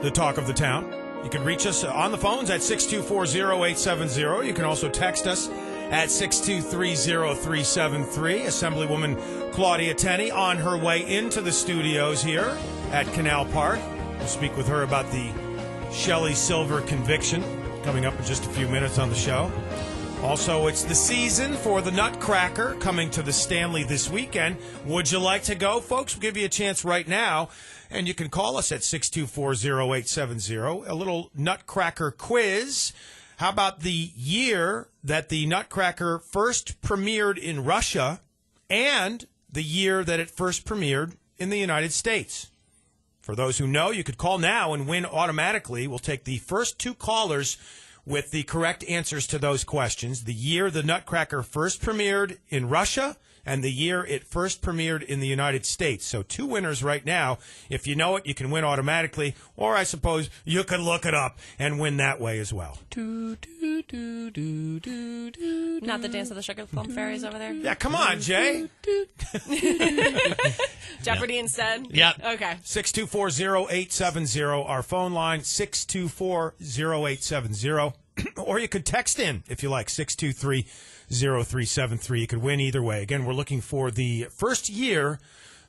the talk of the town. You can reach us on the phones at 624-0870. You can also text us at 623-0373. Assemblywoman Claudia Tenney on her way into the studios here at Canal Park. We'll speak with her about the Shelley Silver conviction coming up in just a few minutes on the show. Also, it's the season for the Nutcracker coming to the Stanley this weekend. Would you like to go, folks? We'll give you a chance right now, and you can call us at 624-0870. A little Nutcracker quiz. How about the year that the Nutcracker first premiered in Russia and the year that it first premiered in the United States? For those who know, you could call now and win automatically. We'll take the first two callers with the correct answers to those questions. The year the Nutcracker first premiered in Russia and the year it first premiered in the United States. So two winners right now. If you know it, you can win automatically, or I suppose you could look it up and win that way as well. Not the Dance of the Sugar Plum Fairies over there? Yeah, come on, Jay. Jeopardy instead? Yep. Okay. 624-0870, our phone line, 624-0870. Or you could text in, if you like, 623-0373. You could win either way. Again, we're looking for the first year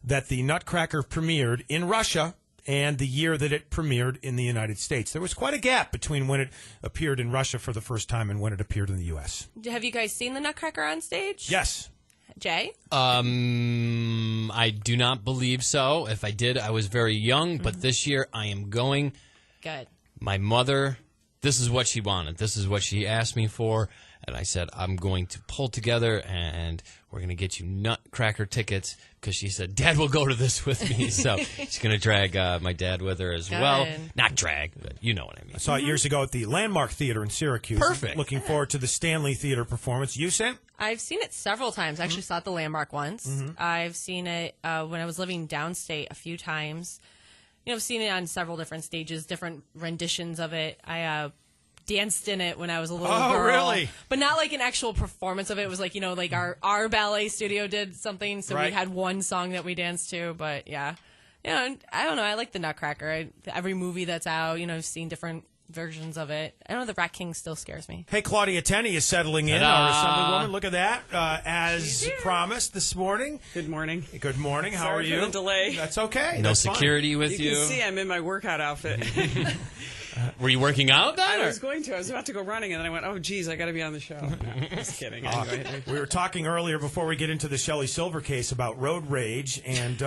that the Nutcracker premiered in Russia and the year that it premiered in the United States. There was quite a gap between when it appeared in Russia for the first time and when it appeared in the U.S. Have you guys seen the Nutcracker on stage? Yes. Jay? I do not believe so. If I did, I was very young, but this year I am going. Good. My mother, this is what she wanted. This is what she asked me for. And I said, I'm going to pull together and we're going to get you Nutcracker tickets because she said, Dad will go to this with me. So she's going to drag my dad with her as well. Not drag, but you know what I mean. I saw it years ago at the Landmark Theater in Syracuse. Perfect. Looking forward to the Stanley Theater performance. You, Sam? I've seen it several times. I actually saw it at the Landmark once. Mm-hmm. I've seen it when I was living downstate a few times. I've seen it on several different stages, different renditions of it. I danced in it when I was a little girl. Oh, really? But not like an actual performance of it. It was like, like our ballet studio did something, so Right. we had one song that we danced to. But yeah. I don't know. I like the Nutcracker. Every movie that's out, I've seen different versions of it. I don't know, the Rat King still scares me. Hey, Claudia Tenney is settling in, our Assemblywoman. Look at that, as promised this morning. Good morning. Good morning. How Sorry are you? for the delay. That's okay. No That's security with you. You can see I'm in my workout outfit. Were you working out then? I was going to. I was about to go running, and then I went, oh, geez, I got to be on the show. No, just kidding. Anyway. We were talking earlier before we get into the Shelley Silver case about road rage, and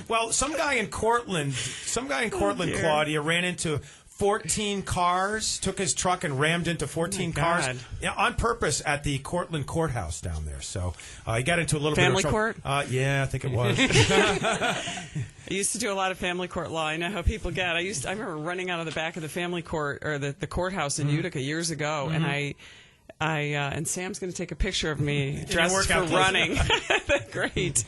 well, some guy in Cortland, Claudia, ran into 14 cars, took his truck and rammed into 14 cars on purpose at the Cortland courthouse down there. So he got into a little family bit of court. Yeah, I think it was. I used to do a lot of family court law. I know how people get. I remember running out of the back of the family court or the courthouse in Utica years ago, and and Sam's going to take a picture of me dressed for running. Great.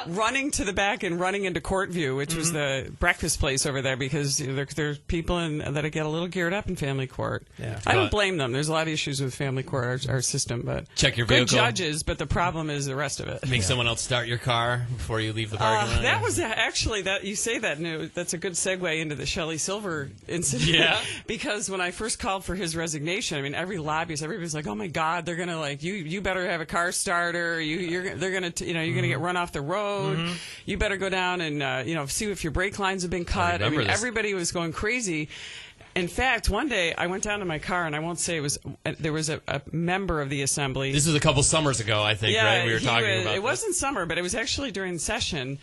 Running to the back and running into Courtview, which was the breakfast place over there, because there's people that get a little geared up in family court. Yeah. I don't blame them. There's a lot of issues with family court, our system, but check your vehicle. Good judges, but the problem is the rest of it. Make someone else start your car before you leave the parking lot. That was actually you say that new. That's a good segue into the Shelley Silver incident. Yeah. Because when I first called for his resignation, I mean, every lobbyist, everybody's like, oh my God, they're gonna you better have a car starter. They're gonna you're gonna get run off the road. You better go down and see if your brake lines have been cut. I mean, everybody was going crazy. In fact, one day I went down to my car, and I won't say there was a member of the assembly. This was a couple summers ago, I think, right? We were talking about it. It wasn't summer, but it was actually during session.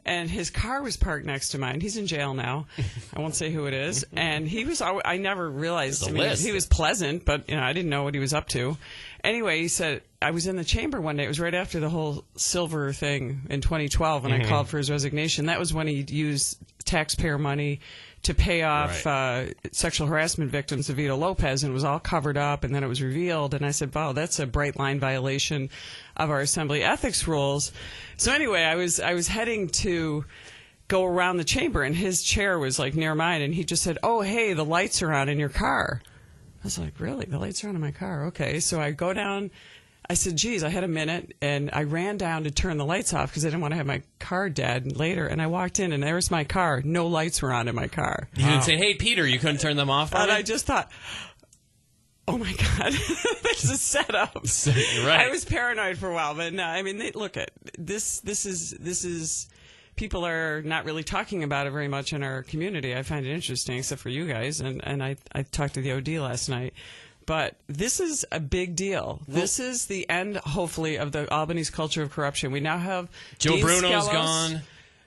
And his car was parked next to mine. He's in jail now. I won't say who it is. And he was. I never realized. He was pleasant, but I didn't know what he was up to. Anyway, he said, I was in the chamber one day. It was right after the whole Silver thing in 2012 when I called for his resignation. That was when he used taxpayer money to pay off sexual harassment victims of Vito Lopez, and it was all covered up, and then it was revealed. And I said, wow, that's a bright line violation of our assembly ethics rules. So anyway, I was heading to go around the chamber, and his chair was like near mine, and he just said, oh, hey, the lights are on in your car. I was like, really? The lights are on in my car? Okay. So I go down I said, geez, I had a minute, and I ran down to turn the lights off because I didn't want to have my car dead later. And I walked in, and there's my car. No lights were on in my car. You didn't say, hey, Peter, you couldn't turn them off? And I just thought, oh, my God, there's a setup. Right. I was paranoid for a while, but no, I mean, look at this. This is people are not really talking about it very much in our community. I find it interesting, except for you guys. And I talked to the OD last night. But this is a big deal. This is the end, hopefully, of the Albany's culture of corruption. We now have Joe Dean Bruno's Skelos. Gone.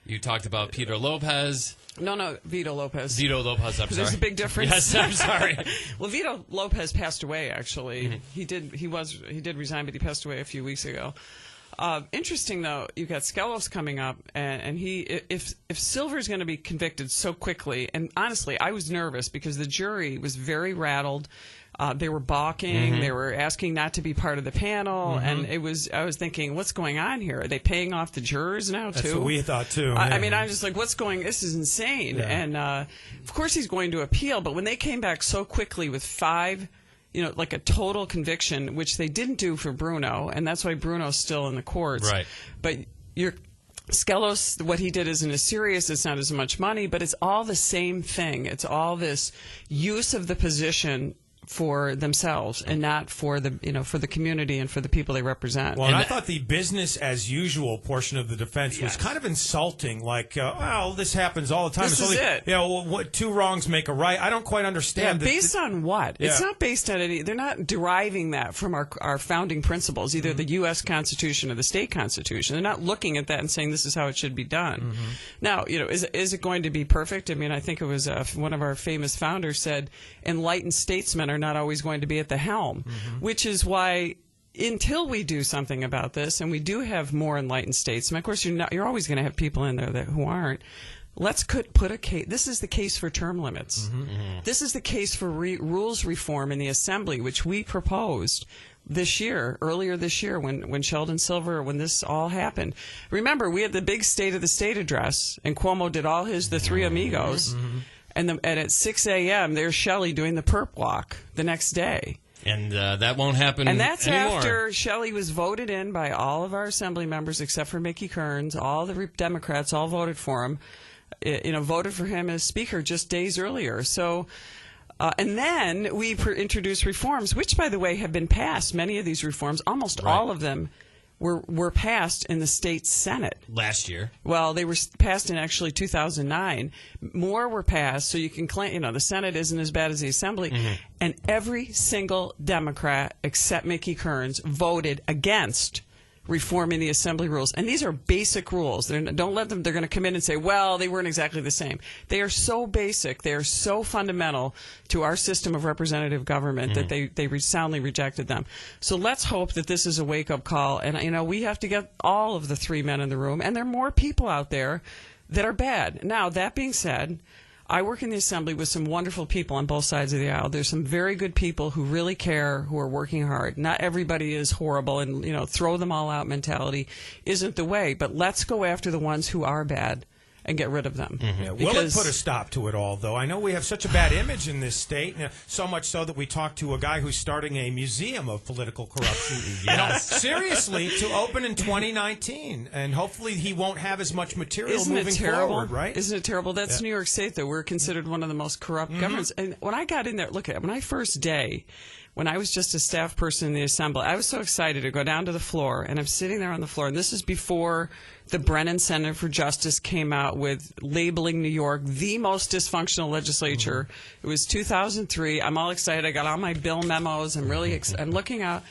You talked about Peter Lopez. No, Vito Lopez. Vito Lopez, I'm sorry. There's a big difference. Yes, I'm sorry. Well, Vito Lopez passed away, actually. He did resign, but he passed away a few weeks ago. Interesting, though, you've got Skelos coming up, and if Silver's going to be convicted so quickly, and honestly, I was nervous because the jury was very rattled. They were balking. They were asking not to be part of the panel, and I was thinking, what's going on here? Are they paying off the jurors now, too? That's what we thought, too. I mean, I'm just like, this is insane. Yeah. And, of course, he's going to appeal, but when they came back so quickly with 5, like a total conviction, which they didn't do for Bruno, and that's why Bruno's still in the courts. Right. But Skelos, what he did isn't as serious. It's not as much money, but it's all the same thing. It's all this use of the position for themselves and not for the community and for the people they represent. Well, and I thought the business as usual portion of the defense was kind of insulting. Like, well, this happens all the time. This is it. What 2 wrongs make a right. I don't quite understand. Based on what? Yeah. It's not based on any. They're not deriving that from our founding principles, either the U.S. Constitution or the state Constitution. They're not looking at that and saying this is how it should be done. Now, is it going to be perfect? I mean, I think it was one of our famous founders said, enlightened statesmen are not always going to be at the helm, which is why until we do something about this, and we do have more enlightened statesmen, of course you're always going to have people in there who aren't. Let's put a case. This is the case for term limits. This is the case for rules reform in the Assembly, which we proposed earlier this year, when Sheldon Silver, when this all happened. Remember, we had the big State of the State address, and Cuomo did all the three amigos. And at 6 a.m., there's Shelley doing the perp walk the next day. And that won't happen anymore. And that's after Shelley was voted in by all of our Assembly members except for Mickey Kearns. All the Democrats all voted for him, voted for him as Speaker just days earlier. So, and then we introduced reforms, which, by the way, have been passed. Many of these reforms, almost all of them, were passed in the state Senate. Last year. Well, they were passed in actually 2009. More were passed, so you can claim, the Senate isn't as bad as the Assembly. And every single Democrat except Mickey Kearns voted against reforming the Assembly rules. And these are basic rules. Don't let them, they're going to come in and say, well, they weren't exactly the same. They are so basic, they are so fundamental to our system of representative government that they soundly rejected them. So let's hope that this is a wake-up call. And, we have to get all of the 3 men in the room. And there are more people out there that are bad. Now, that being said, I work in the Assembly with some wonderful people on both sides of the aisle. There's some very good people who really care, who are working hard. Not everybody is horrible, and, throw them all out mentality isn't the way. But let's go after the ones who are bad and get rid of them. Yeah, will it put a stop to it all, though? I know we have such a bad image in this state, so much so that we talked to a guy who's starting a museum of political corruption. Seriously, to open in 2019, and hopefully he won't have as much material moving forward, right? Isn't it terrible? That's New York State, though. We're considered one of the most corrupt governments. And when I got in there, my first day, when I was just a staff person in the Assembly, I was so excited to go down to the floor, and I'm sitting there on the floor, and this is before the Brennan Center for Justice came out with labeling New York the most dysfunctional legislature. It was 2003. I'm all excited. I got all my bill memos. I'm really I'm looking out,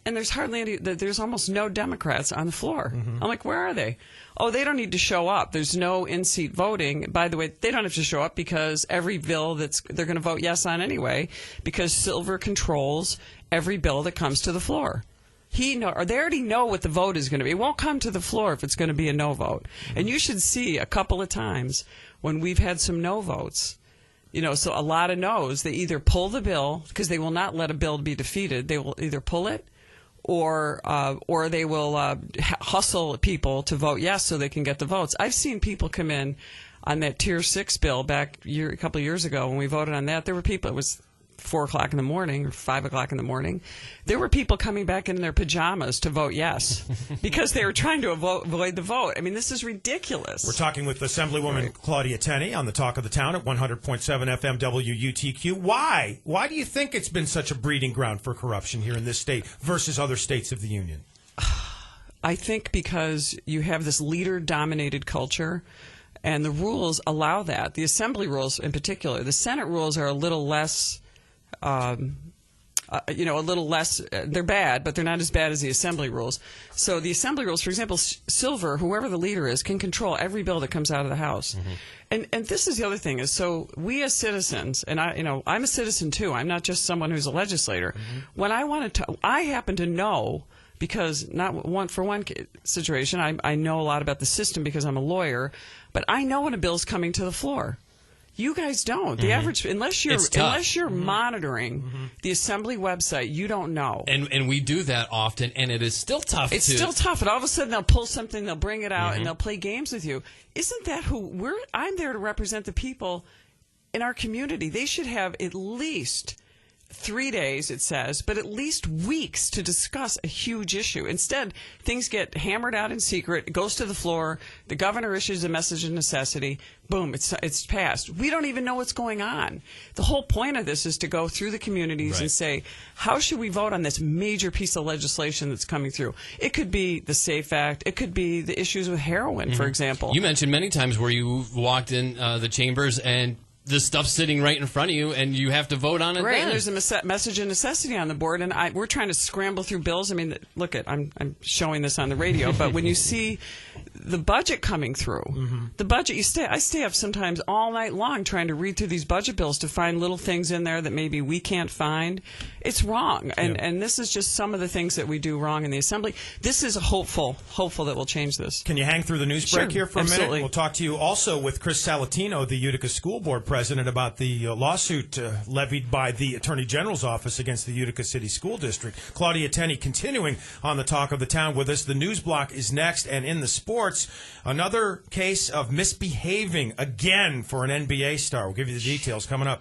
and there's almost no Democrats on the floor. I'm like, where are they? Oh, they don't need to show up. There's no in-seat voting. By the way, they don't have to show up because every bill they're going to vote yes on anyway, because Silver controls every bill that comes to the floor. They already know what the vote is going to be. It won't come to the floor if it's going to be a no vote. And you should see a couple of times when we've had some no votes. So a lot of no's. They either pull the bill, because they will not let a bill be defeated. They will either pull it, or they will hustle people to vote yes so they can get the votes. I've seen people come in on that Tier 6 bill back a couple of years ago when we voted on that. There were people, it was 4 o'clock in the morning or 5 o'clock in the morning, there were people coming back in their pajamas to vote yes because they were trying to avoid the vote. I mean, this is ridiculous. We're talking with Assemblywoman Claudia Tenney on the Talk of the Town at 100.7 FM WUTQ. Why? Why do you think it's been such a breeding ground for corruption here in this state versus other states of the Union? I think because you have this leader-dominated culture, and the rules allow that. The Assembly rules in particular. The Senate rules are a little less, a little less, they're bad, but they're not as bad as the Assembly rules. So the Assembly rules, for example, Silver, whoever the leader is, can control every bill that comes out of the House. Mm-hmm. And this is the other thing, is so we as citizens, and I'm a citizen too, I'm not just someone who's a legislator. Mm-hmm. When I want to, I happen to know, because for one situation, I know a lot about the system because I'm a lawyer, but I know when a bill's coming to the floor. You guys don't. The average, unless you're monitoring the Assembly website, you don't know. And we do that often, and it is still tough. It's still tough, and all of a sudden they'll pull something, they'll bring it out, and they'll play games with you. Isn't that I'm there to represent the people in our community. They should have at least 3 days, it says, but at least weeks to discuss a huge issue. Instead, things get hammered out in secret, it goes to the floor, the governor issues a message of necessity, boom, it's passed. We don't even know what's going on. The whole point of this is to go through the communities and say, how should we vote on this major piece of legislation that's coming through? It could be the SAFE Act. It could be the issues with heroin, for example. You mentioned many times where you walked in the chambers and the stuff's sitting right in front of you, and you have to vote on it. Right, then. And there's a message of necessity on the board, and we're trying to scramble through bills. I mean, look I'm showing this on the radio, but when you see the budget coming through, the budget, I stay up sometimes all night long trying to read through these budget bills to find little things in there that maybe we can't find. It's wrong, and this is just some of the things that we do wrong in the Assembly. This is hopeful that we'll change this. Can you hang through the news break here for a minute? We'll talk to you also with Chris Salatino, the Utica School Board President, about the lawsuit levied by the Attorney General's office against the Utica City School District. Claudia Tenney continuing on the Talk of the Town with us. The news block is next, and in the sports, another case of misbehaving again for an NBA star. We'll give you the details coming up.